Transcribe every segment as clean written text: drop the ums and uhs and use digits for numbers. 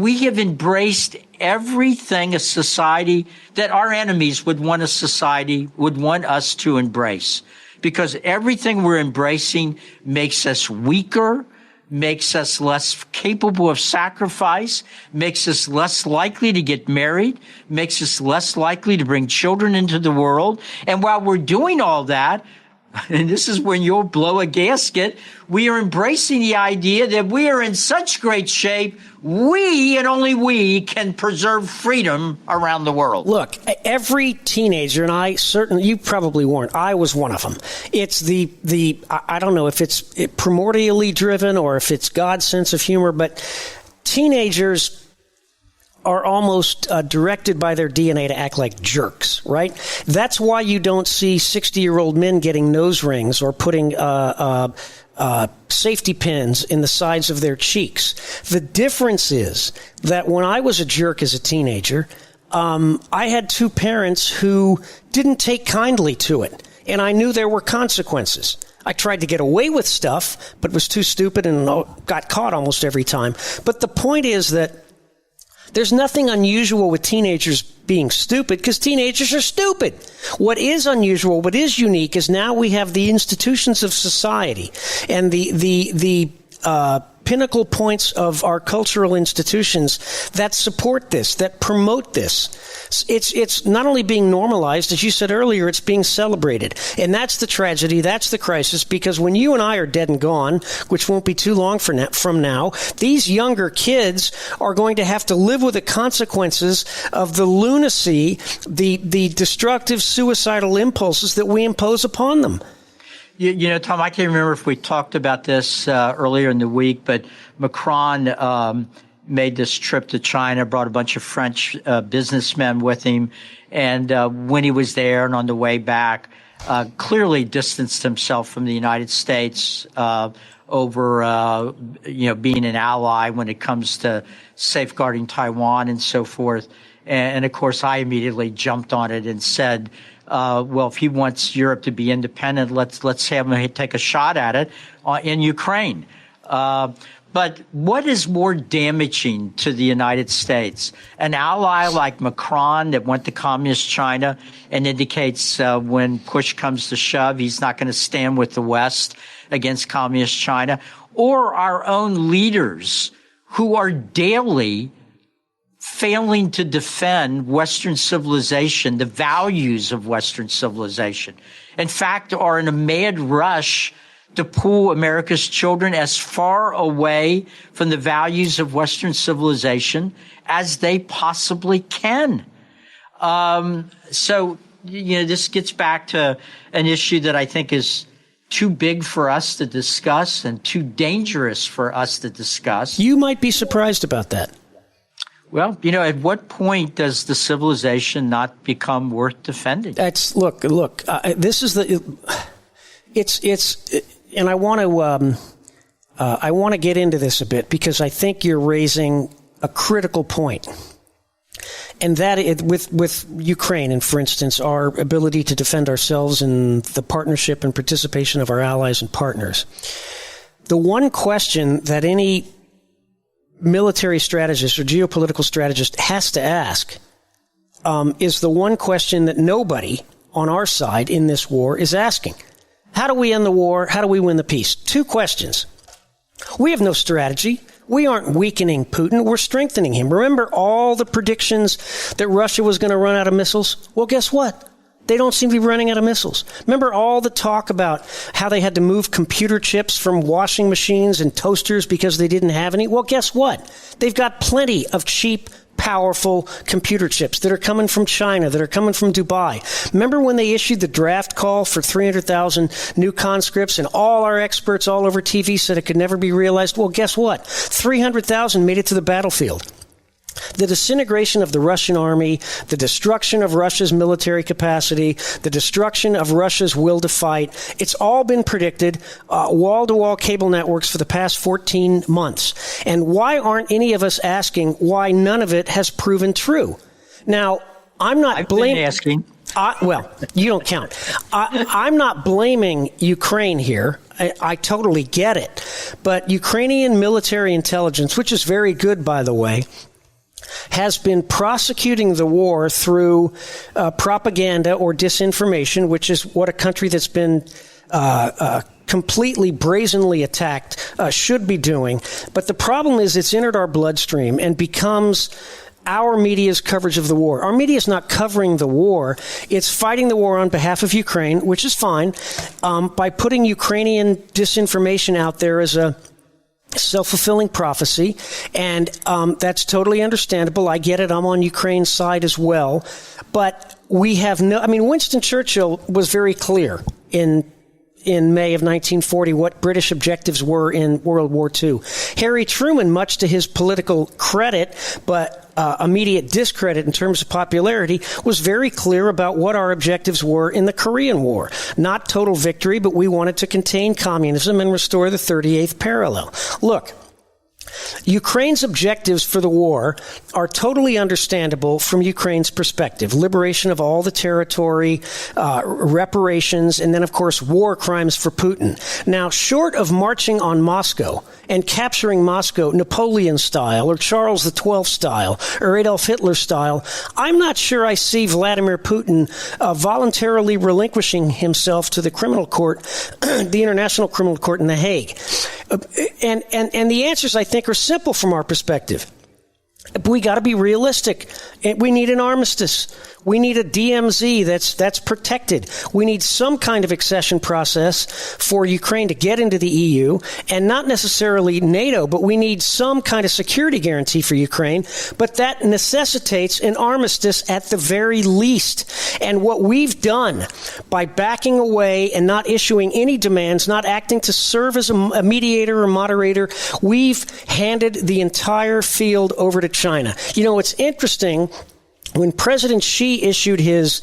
we have embraced everything a society that our enemies would want us to embrace, because everything we're embracing makes us weaker, makes us less capable of sacrifice, makes us less likely to get married, makes us less likely to bring children into the world. And while we're doing all that, and this is when you'll blow a gasket, we are embracing the idea that we are in such great shape, we and only we can preserve freedom around the world. Look, every teenager, and you probably weren't, I was one of them. It's I don't know if it's primordially driven or if it's God's sense of humor, but teenagers are almost directed by their DNA to act like jerks, right? That's why you don't see 60-year-old men getting nose rings or putting safety pins in the sides of their cheeks. The difference is that when I was a jerk as a teenager, I had two parents who didn't take kindly to it, and I knew there were consequences. I tried to get away with stuff, but was too stupid and got caught almost every time. But the point is that there's nothing unusual with teenagers being stupid, because teenagers are stupid. What is unusual, what is unique, is now we have the institutions of society and the pinnacle points of our cultural institutions that support this, that promote this. It's not only being normalized, as you said earlier, it's being celebrated. And that's the tragedy, that's the crisis, because when you and I are dead and gone, which won't be too long from now, these younger kids are going to have to live with the consequences of the lunacy, the destructive, suicidal impulses that we impose upon them. You know, Tom, I can't remember if we talked about this earlier in the week, but Macron made this trip to China, brought a bunch of French businessmen with him, and when he was there and on the way back, clearly distanced himself from the United States over being an ally when it comes to safeguarding Taiwan and so forth. And of course, I immediately jumped on it and said, well, if he wants Europe to be independent, let's have him take a shot at it in Ukraine. But what is more damaging to the United States? An ally like Macron that went to communist China and indicates when push comes to shove, he's not going to stand with the West against communist China, or our own leaders who are daily failing to defend Western civilization, the values of Western civilization. In fact, are in a mad rush to pull America's children as far away from the values of Western civilization as they possibly can. So, this gets back to an issue that I think is too big for us to discuss and too dangerous for us to discuss. You might be surprised about that. Well, at what point does the civilization not become worth defending? Look. This is and I want to get into this a bit, because I think you're raising a critical point, and that with Ukraine, and for instance, our ability to defend ourselves and the partnership and participation of our allies and partners. The one question that any military strategist or geopolitical strategist has to ask is the one question that nobody on our side in this war is asking. How do we end the war? How do we win the peace? Two questions. We have no strategy. We aren't weakening Putin. We're strengthening him. Remember all the predictions that Russia was going to run out of missiles? Well, guess what? They don't seem to be running out of missiles. Remember all the talk about how they had to move computer chips from washing machines and toasters because they didn't have any? Well, guess what? They've got plenty of cheap, powerful computer chips that are coming from China, that are coming from Dubai. Remember when they issued the draft call for 300,000 new conscripts, and all our experts all over TV said it could never be realized? Well, guess what? 300,000 made it to the battlefield. The disintegration of the Russian army, the destruction of Russia's military capacity, the destruction of Russia's will to fight, it's all been predicted, wall-to-wall cable networks for the past 14 months. And why aren't any of us asking why none of it has proven true? Now, I'm not blaming... well, you don't count. I'm not blaming Ukraine here. I totally get it. But Ukrainian military intelligence, which is very good, by the way, has been prosecuting the war through propaganda or disinformation, which is what a country that's been completely brazenly attacked should be doing. But the problem is it's entered our bloodstream and becomes our media's coverage of the war. Our media is not covering the war. It's fighting the war on behalf of Ukraine, which is fine, by putting Ukrainian disinformation out there as a self-fulfilling prophecy. And that's totally understandable. I get it. I'm on Ukraine's side as well. But we have Winston Churchill was very clear in May of 1940 what British objectives were in World War II. Harry Truman, much to his political credit, but immediate discredit in terms of popularity, was very clear about what our objectives were in the Korean War. Not total victory, but we wanted to contain communism and restore the 38th parallel. Look, Ukraine's objectives for the war are totally understandable from Ukraine's perspective. Liberation of all the territory, reparations, and then, of course, war crimes for Putin. Now, short of marching on Moscow and capturing Moscow Napoleon style or Charles XII style or Adolf Hitler style, I'm not sure I see Vladimir Putin voluntarily relinquishing himself to the criminal court, the International Criminal Court in The Hague. And the answers, I think, are simple from our perspective. We got to be realistic. We need an armistice. We need a DMZ that's protected. We need some kind of accession process for Ukraine to get into the EU, and not necessarily NATO, but we need some kind of security guarantee for Ukraine. But that necessitates an armistice at the very least. And what we've done by backing away and not issuing any demands, not acting to serve as a mediator or moderator, we've handed the entire field over to China. You know, it's interesting. When President Xi issued his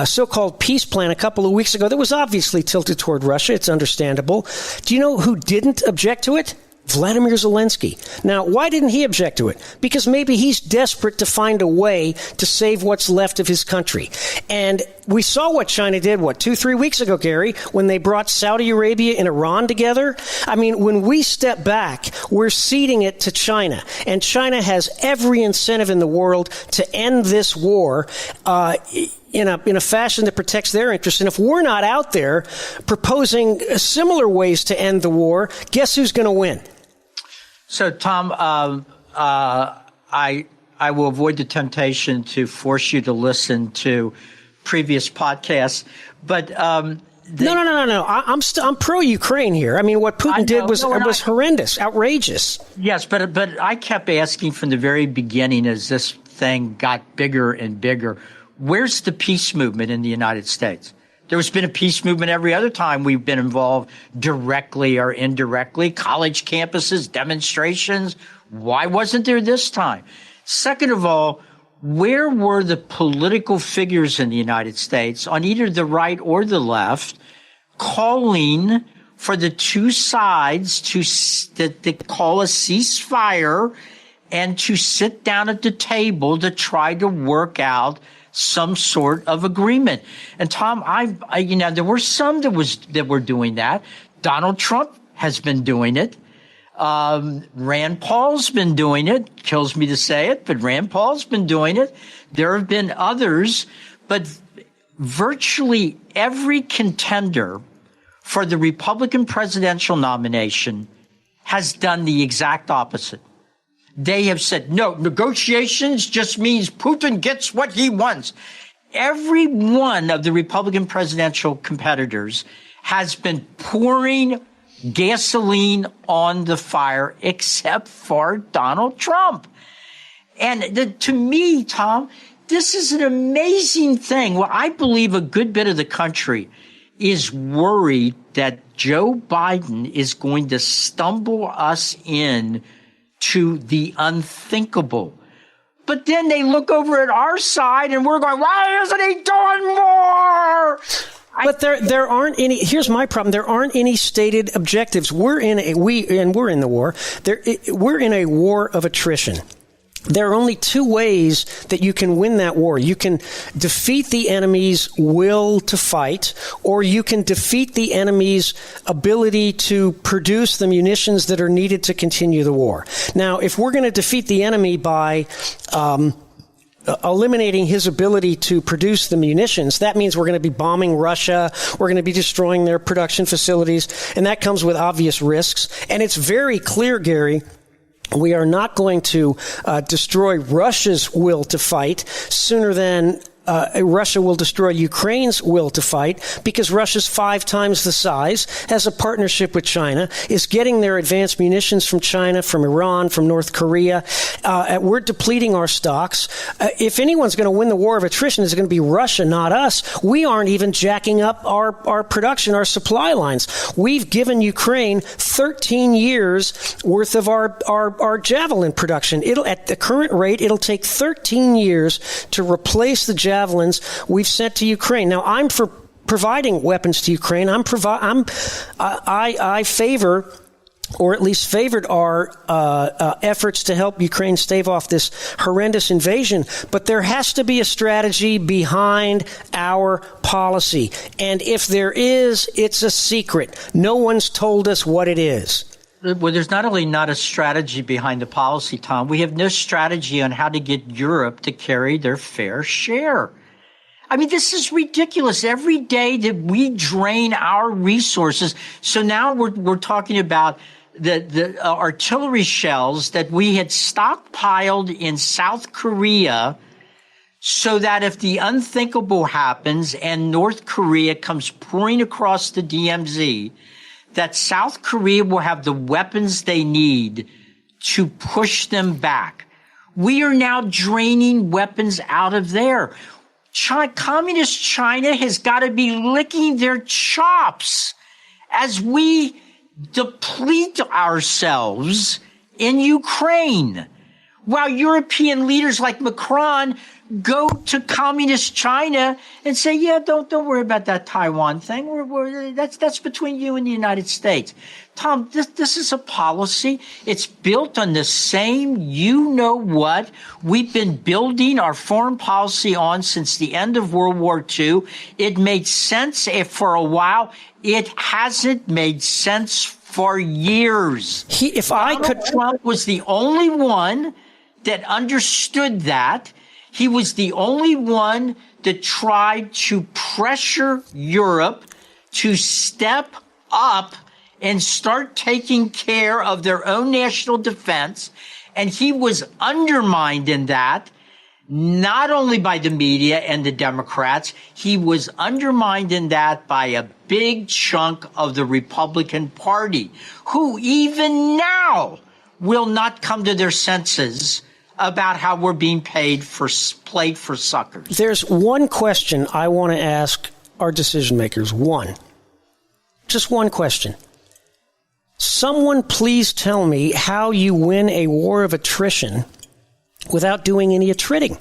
so-called peace plan a couple of weeks ago, that was obviously tilted toward Russia. It's understandable. Do you know who didn't object to it? Vladimir Zelensky. Now, why didn't he object to it? Because maybe he's desperate to find a way to save what's left of his country. And we saw what China did, 2-3 weeks ago, Gary, when they brought Saudi Arabia and Iran together. I mean, when we step back, we're ceding it to China. And China has every incentive in the world to end this war in a fashion that protects their interests. And if we're not out there proposing similar ways to end the war, guess who's going to win? So, Tom, I will avoid the temptation to force you to listen to previous podcasts, but no. I'm pro-Ukraine here. I mean, what Putin did was horrendous, outrageous. Yes, but I kept asking from the very beginning as this thing got bigger and bigger, where's the peace movement in the United States? There's been a peace movement every other time we've been involved directly or indirectly, college campuses, demonstrations. Why wasn't there this time? Second of all, where were the political figures in the United States on either the right or the left calling for the two sides to call a ceasefire and to sit down at the table to try to work out some sort of agreement? And Tom, there were some that were doing that. Donald Trump has been doing it. Rand Paul's been doing it. Kills me to say it, but Rand Paul's been doing it. There have been others, but virtually every contender for the Republican presidential nomination has done the exact opposite. They have said, no, negotiations just means Putin gets what he wants. Every one of the Republican presidential competitors has been pouring gasoline on the fire except for Donald Trump. And to me, Tom, this is an amazing thing. Well, I believe a good bit of the country is worried that Joe Biden is going to stumble us in to the unthinkable. But then they look over at our side and we're going, why isn't he doing more? But there aren't any. Here's my problem. There aren't any stated objectives. We're in the war. We're in a war of attrition. there are only two ways that you can win that war. You can defeat the enemy's will to fight, or you can defeat the enemy's ability to produce the munitions that are needed to continue the war. Now, if we're going to defeat the enemy by eliminating his ability to produce the munitions, that means we're going to be bombing Russia, we're going to be destroying their production facilities, and that comes with obvious risks. And it's very clear, Gary, we are not going to destroy Russia's will to fight sooner than Russia will destroy Ukraine's will to fight, because Russia's 5 times the size, has a partnership with China, is getting their advanced munitions from China, from Iran, from North Korea. We're depleting our stocks. If anyone's going to win the war of attrition, it's going to be Russia, not us. We aren't even jacking up our production, our supply lines. We've given Ukraine 13 years worth of our Javelin production. At the current rate, it'll take 13 years to replace the Javelins we've sent to Ukraine. Now, I'm for providing weapons to Ukraine. I favor, or at least favored, our efforts to help Ukraine stave off this horrendous invasion. But there has to be a strategy behind our policy. And if there is, it's a secret. No one's told us what it is. Well, there's not only not a strategy behind the policy, Tom, we have no strategy on how to get Europe to carry their fair share. I mean, this is ridiculous. Every day that we drain our resources. So now we're talking about the artillery shells that we had stockpiled in South Korea, so that if the unthinkable happens and North Korea comes pouring across the DMZ, that South Korea will have the weapons they need to push them back. We are now draining weapons out of there. Communist China has got to be licking their chops as we deplete ourselves in Ukraine, while European leaders like Macron go to communist China and say, yeah, don't worry about that Taiwan thing. That's between you and the United States. Tom, this is a policy. It's built on the same you-know-what we've been building our foreign policy on since the end of World War II. It made sense for a while. It hasn't made sense for years. Trump was the only one that understood that. He was the only one that tried to pressure Europe to step up and start taking care of their own national defense. And he was undermined in that, not only by the media and the Democrats, he was undermined in that by a big chunk of the Republican Party, who even now will not come to their senses about how we're being played for suckers. There's one question I want to ask our decision makers. Just one question. Someone please tell me how you win a war of attrition without doing any attriting.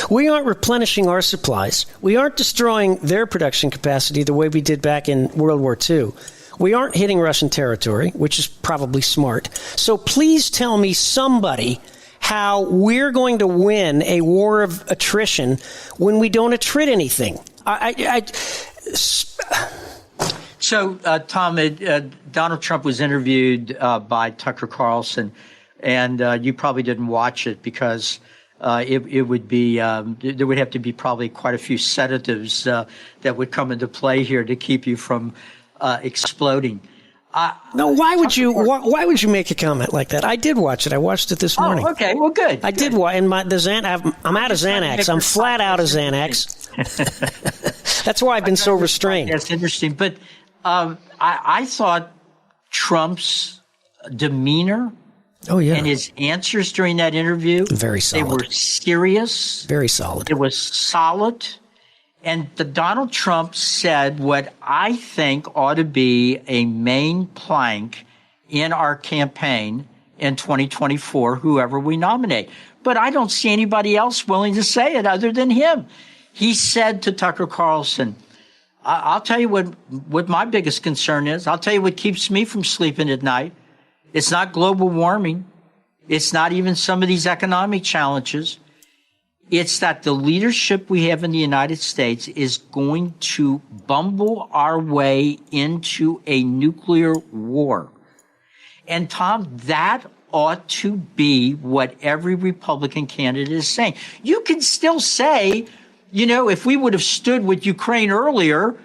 We aren't replenishing our supplies. We aren't destroying their production capacity the way we did back in World War II. We aren't hitting Russian territory, which is probably smart. So please tell me, somebody, how we're going to win a war of attrition when we don't attrit anything. So, Tom, Donald Trump was interviewed by Tucker Carlson, and you probably didn't watch it because it would be there would have to be probably quite a few sedatives that would come into play here to keep you from exploding. No, why would you make a comment like that? I did watch it. I watched it this morning. Oh, okay. Well, good. I did watch, and I'm out of Xanax. I'm flat out of Xanax. That's why I've been so restrained. That's interesting. But I thought Trump's demeanor and his answers during that interview, very solid. They were serious. Very solid. It was solid. And Donald Trump said what I think ought to be a main plank in our campaign in 2024, whoever we nominate. But I don't see anybody else willing to say it other than him. He said to Tucker Carlson, I'll tell you what my biggest concern is. I'll tell you what keeps me from sleeping at night. It's not global warming. It's not even some of these economic challenges. It's that the leadership we have in the United States is going to bumble our way into a nuclear war. And Tom, that ought to be what every Republican candidate is saying. You can still say, if we would have stood with Ukraine earlier,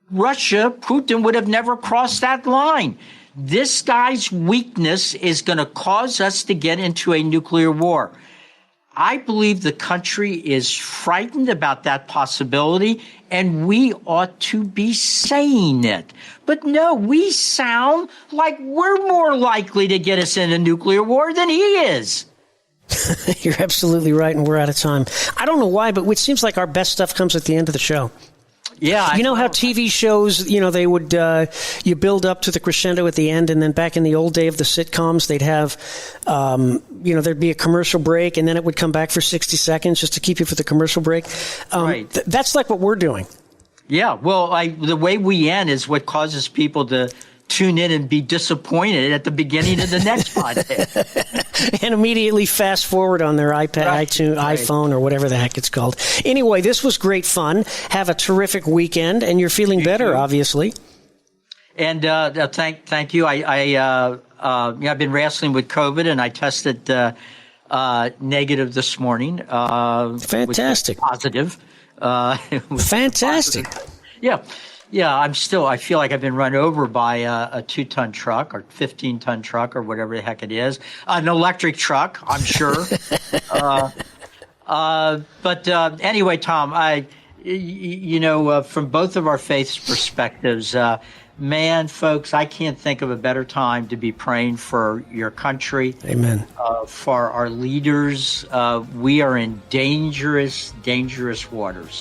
Russia, Putin would have never crossed that line. This guy's weakness is going to cause us to get into a nuclear war. I believe the country is frightened about that possibility, and we ought to be saying it. But no, we sound like we're more likely to get us in a nuclear war than he is. You're absolutely right, and we're out of time. I don't know why, but it seems like our best stuff comes at the end of the show. Yeah. You know how TV shows, they would, you build up to the crescendo at the end, and then back in the old day of the sitcoms, they'd have, there'd be a commercial break, and then it would come back for 60 seconds just to keep you for the commercial break. Right. That's like what we're doing. Yeah. Well, the way we end is what causes people to tune in and be disappointed at the beginning of the next podcast. And immediately fast forward on their iPad, Right. iTunes, iPhone, or whatever the heck it's called. Anyway, this was great fun. Have a terrific weekend, and you're feeling better, too. obviously. And thank you. I've been wrestling with COVID, and I tested negative this morning. Fantastic. Positive. Fantastic. Yeah. Yeah, I feel like I've been run over by a 2-ton truck or 15-ton truck or whatever the heck it is. An electric truck, I'm sure. But anyway, Tom, from both of our faith's perspectives, man, folks, I can't think of a better time to be praying for your country. Amen. For our leaders. We are in dangerous, dangerous waters.